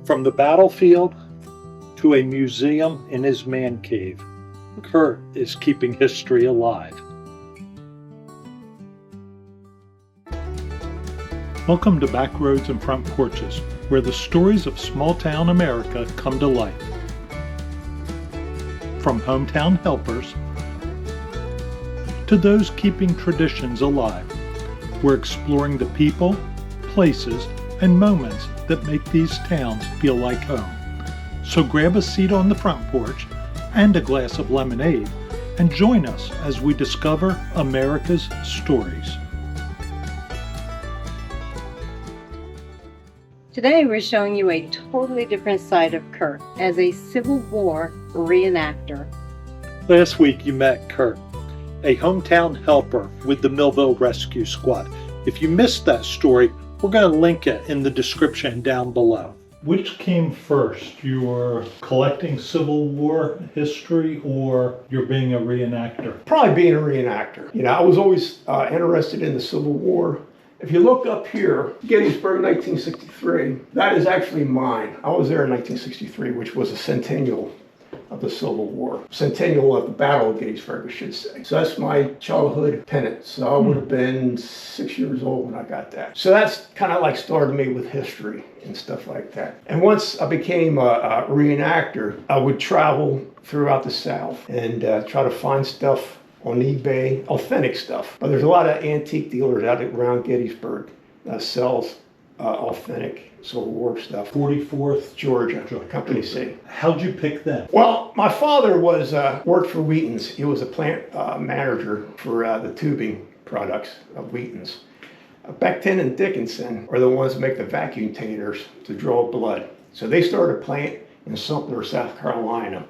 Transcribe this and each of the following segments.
From the battlefield to a museum in his man cave, Kurt is keeping history alive. Welcome to Back Roads and Front Porches, where the stories of small-town America come to life. From hometown helpers to those keeping traditions alive, we're exploring the people, places, and moments that make these towns feel like home. So grab a seat on the front porch and a glass of lemonade and join us as we discover America's stories. Today we're showing you a totally different side of Kurt as a Civil War reenactor. Last week you met Kurt, a hometown helper with the Millville Rescue Squad. If you missed that story, we're going to link it in the description down below. Which came first, your collecting Civil War history or your being a reenactor? Probably being a reenactor. You know, I was always interested in the Civil War. If you look up here, Gettysburg 1963, that is actually mine. I was there in 1963, which was a centennial of the Civil War. Centennial of the Battle of Gettysburg, I should say. So that's my childhood pennant. So I would have been 6 years old when I got that. So that's kind of like started me with history and stuff like that. And once I became a reenactor, I would travel throughout the South and try to find stuff on eBay, authentic stuff. But there's a lot of antique dealers out around Gettysburg that sells authentic Civil War stuff. 44th Georgia, Company C. How'd you pick them? Well, my father was worked for Wheaton's. He was a plant manager for the tubing products of Wheaton's. Becton and Dickinson are the ones that make the vacuum taters to draw blood. So they started a plant in Sumter, South Carolina.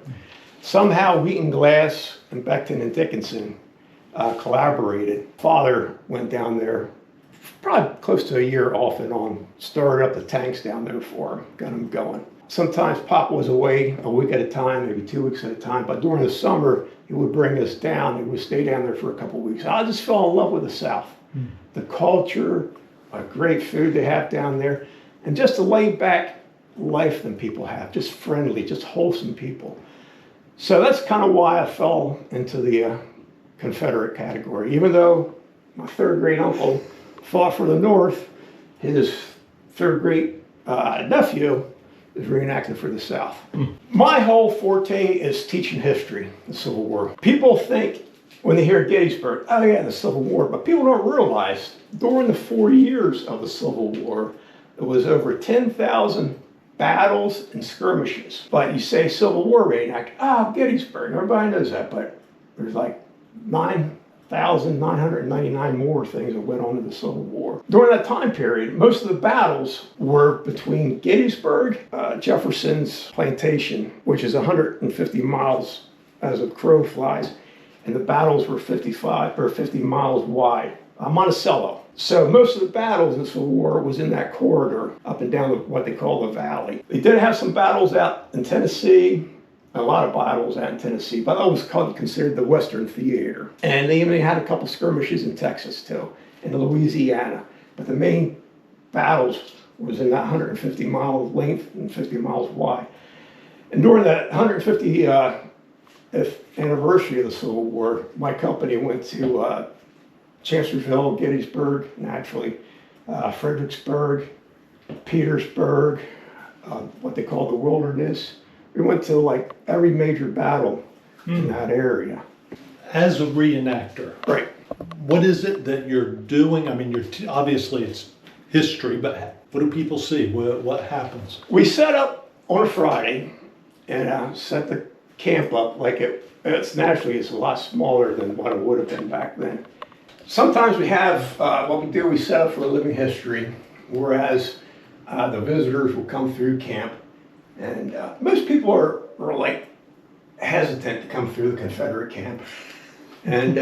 Somehow Wheaton Glass and Becton and Dickinson collaborated. Father went down there probably close to a year off and on, started up the tanks down there for him, got them going. Sometimes Pop was away a week at a time, maybe 2 weeks at a time, but during the summer, he would bring us down. He would stay down there for a couple of weeks. I just fell in love with the South. The culture, a great food they have down there, and just a laid-back life that people have, just friendly, just wholesome people. So that's kind of why I fell into the Confederate category. Even though my third great uncle fought for the North, his third great nephew is reenacted for the South. My whole forte is teaching history, the Civil War. People think when they hear Gettysburg, oh yeah, the Civil War, but people don't realize during the 4 years of the Civil War, there was over 10,000 battles and skirmishes. But you say Civil War reenactor, Gettysburg, everybody knows that, but there's like 9,999 more things that went on in the Civil War. During that time period, most of the battles were between Gettysburg, Jefferson's plantation, which is 150 miles as a crow flies, and the battles were 50 miles wide. Monticello. So most of the battles in the Civil War was in that corridor, up and down what they call the valley. They did have some battles out in Tennessee, a lot of battles out in Tennessee, but that was considered the Western Theater. And they even had a couple skirmishes in Texas too, and Louisiana. But the main battles was in that 150 mile length and 50 miles wide. And during that 150th anniversary of the Civil War, my company went to Chancellorsville, Gettysburg, naturally, Fredericksburg, Petersburg, what they call the Wilderness. We went to like every major battle in that area. As a reenactor, right? What is it that you're doing? I mean, obviously it's history, but what do people see? What happens? We set up on a Friday and set the camp up like it's naturally it's a lot smaller than what it would have been back then. Sometimes we have what we do. We set up for a living history, whereas the visitors will come through camp. And most people are like hesitant to come through the Confederate camp. And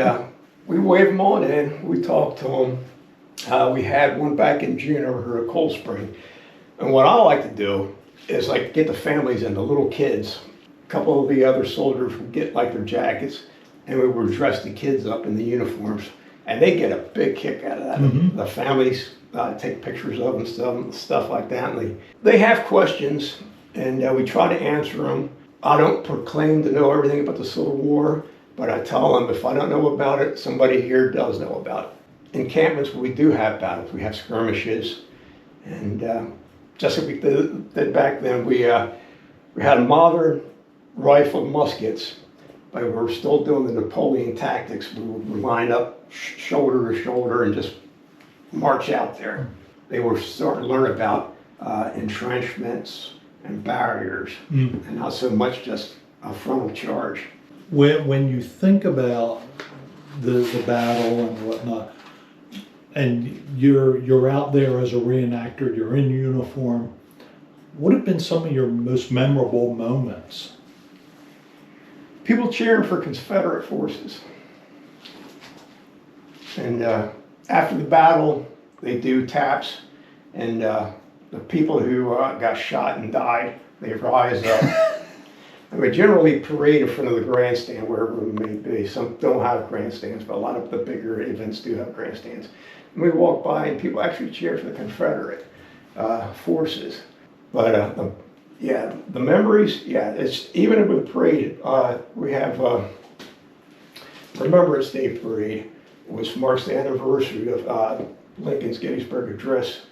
we wave them on in, we talk to them. We had one back in June over here at Cold Spring. And what I like to do is like get the families and the little kids. A couple of the other soldiers would get like their jackets and we would dress the kids up in the uniforms. And they get a big kick out of that. The families take pictures of them, stuff like that. And they have questions, and we try to answer them. I don't proclaim to know everything about the Civil War, but I tell them if I don't know about it, somebody here does know about it. Encampments, we do have battles. We have skirmishes, and just like we did back then, we had modern rifled muskets, but we were still doing the Napoleon tactics. We would line up shoulder to shoulder and just march out there. They were starting to learn about entrenchments and barriers, and not so much just a frontal charge. When you think about the battle and whatnot, and you're out there as a reenactor, you're in uniform, what have been some of your most memorable moments? People cheering for Confederate forces. And after the battle, they do taps, and the people who got shot and died, they rise up. And we generally parade in front of the grandstand, wherever we may be. Some don't have grandstands, but a lot of the bigger events do have grandstands. And we walk by, and people actually cheer for the Confederate forces. But yeah, the memories, yeah, it's even with the parade, we have Remembrance Day parade, which marks the anniversary of Lincoln's Gettysburg Address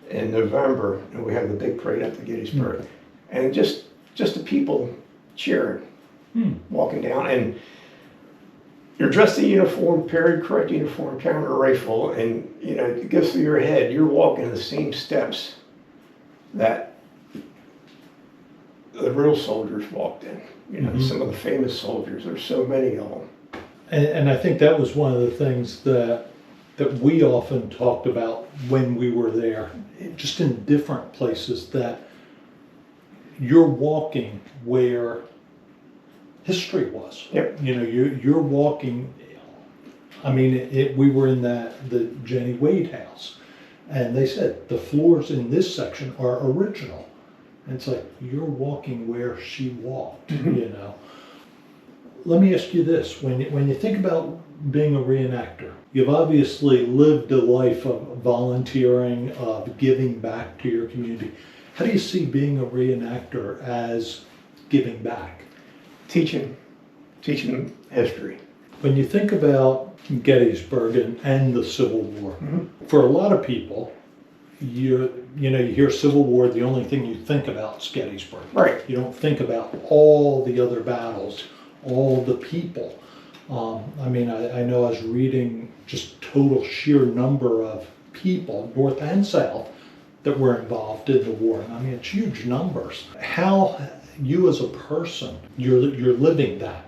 in November, and we have the big parade after Gettysburg. And just the people cheering, walking down, and you're dressed in uniform, period correct uniform, carrying a rifle, and you know, it goes through your head, you're walking the same steps that the real soldiers walked in. You know, some of the famous soldiers, there's so many of them. And I think that was one of the things that we often talked about when we were there, just in different places, that you're walking where history was. Yep. You know, you're walking. I mean, we were in the Jenny Wade house, and they said the floors in this section are original. And it's like you're walking where she walked. You know. Let me ask you this: when you think about being a reenactor, you've obviously lived a life of volunteering, of giving back to your community. How do you see being a reenactor as giving back? Teaching history. When you think about Gettysburg and the Civil War, for a lot of people, you hear Civil War, the only thing you think about is Gettysburg. Right. You don't think about all the other battles, all the people. I mean, I know I was reading just total sheer number of people, North and South, that were involved in the war. I mean, it's huge numbers. How you as a person, you're living that.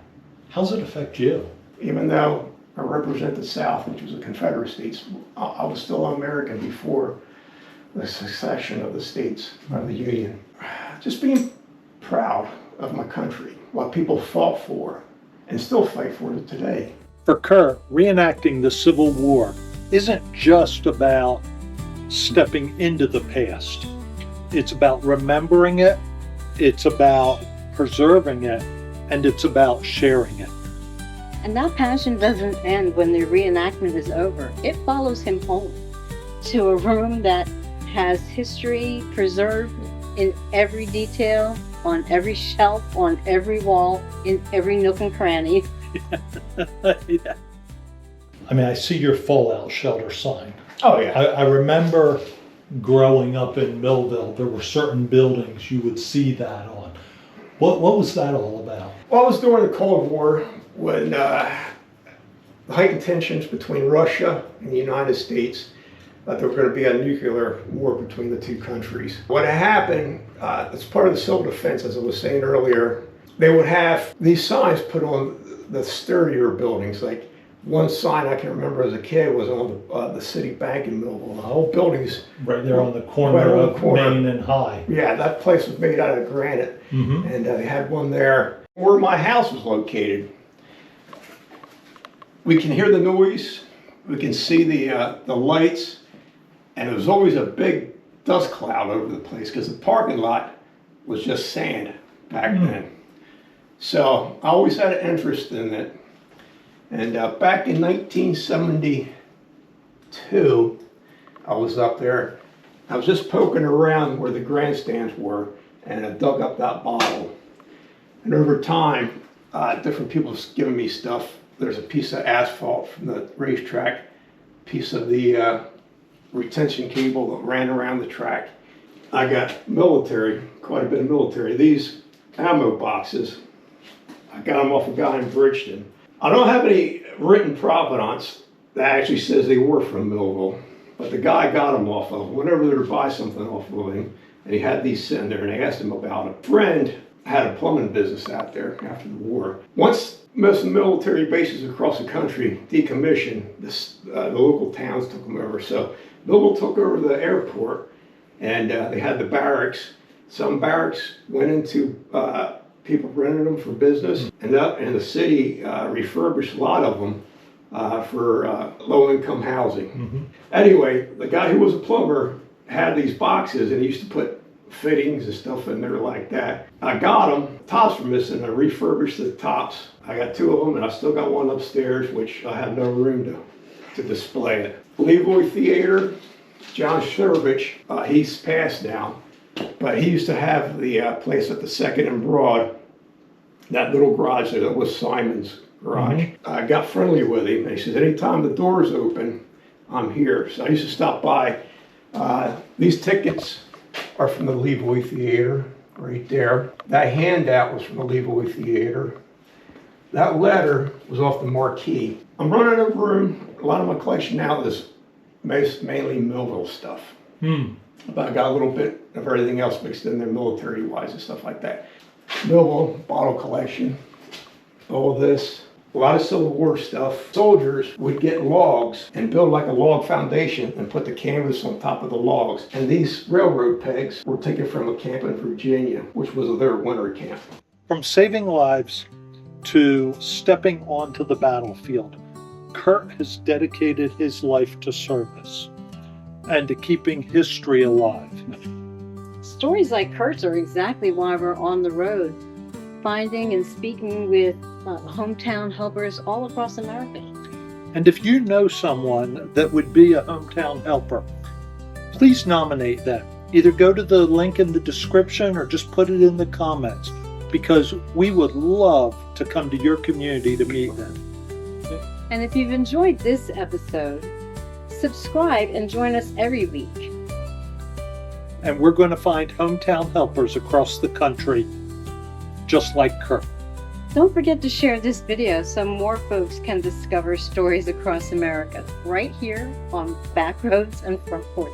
How does it affect you? Even though I represent the South, which was the Confederate States, I was still an American before the secession of the states, of the Union. Just being proud of my country, what people fought for and still fight for today. For Kurt, reenacting the Civil War isn't just about stepping into the past. It's about remembering it, it's about preserving it, and it's about sharing it. And that passion doesn't end when the reenactment is over. It follows him home to a room that has history preserved in every detail, on every shelf, on every wall, in every nook and cranny. Yeah. I mean, I see your fallout shelter sign. Oh yeah. I remember growing up in Millville, there were certain buildings you would see that on. What was that all about? Well, it was during the Cold War when the heightened tensions between Russia and the United States, that there was going to be a nuclear war between the two countries. What happened, as part of the civil defense, as I was saying earlier, they would have these signs put on the sturdier buildings. Like one sign I can remember as a kid was on the city bank in Millville. The whole building's right there on the corner of Main and High. Yeah, that place was made out of granite, and they had one there where my house was located. We can hear the noise, we can see the lights, and there was always a big dust cloud over the place because the parking lot was just sand back then. So I always had an interest in it. And back in 1972, I was up there. I was just poking around where the grandstands were, and I dug up that bottle. And over time, different people have given me stuff. There's a piece of asphalt from the racetrack, piece of the retention cable that ran around the track. I got military, quite a bit of military. These ammo boxes, I got them off a guy in Bridgeton. I don't have any written provenance that actually says they were from Millville, but the guy got them off of. Whenever they would buy something off of him, and he had these sitting there, and they asked him about it. A friend had a plumbing business out there after the war. Once most of the military bases across the country decommissioned, the local towns took them over. So Millville took over the airport, and they had the barracks. Some barracks went into people rented them for business, and the city refurbished a lot of them for low-income housing. Mm-hmm. Anyway, the guy who was a plumber had these boxes, and he used to put fittings and stuff in there like that. I got them. Tops were missing. I refurbished the tops. I got 2 of them, and I still got one upstairs, which I have no room to display it. Leroy Theater, John Shervich, he's passed now, but he used to have the place at the 2nd and Broad, that little garage there, that was Simon's garage. Mm-hmm. I got friendly with him, and he says, anytime the door's open, I'm here. So I used to stop by. These tickets are from the Leroy Theater, right there. That handout was from the Leroy Theater. That letter was off the marquee. I'm running out of room. A lot of my collection now is mainly Millville stuff. But I got a little bit of everything else mixed in there, military-wise and stuff like that. Millville bottle collection, all of this. A lot of Civil War stuff. Soldiers would get logs and build like a log foundation and put the canvas on top of the logs. And these railroad pegs were taken from a camp in Virginia, which was their winter camp. From saving lives to stepping onto the battlefield, Kurt has dedicated his life to service and to keeping history alive. Stories like Kurt's are exactly why we're on the road, finding and speaking with hometown helpers all across America. And if you know someone that would be a hometown helper, please nominate them. Either go to the link in the description or just put it in the comments, because we would love to come to your community to meet them. And if you've enjoyed this episode, subscribe and join us every week. And we're going to find hometown helpers across the country, just like Kurt. Don't forget to share this video so more folks can discover stories across America, right here on Back Roads and Front Porch.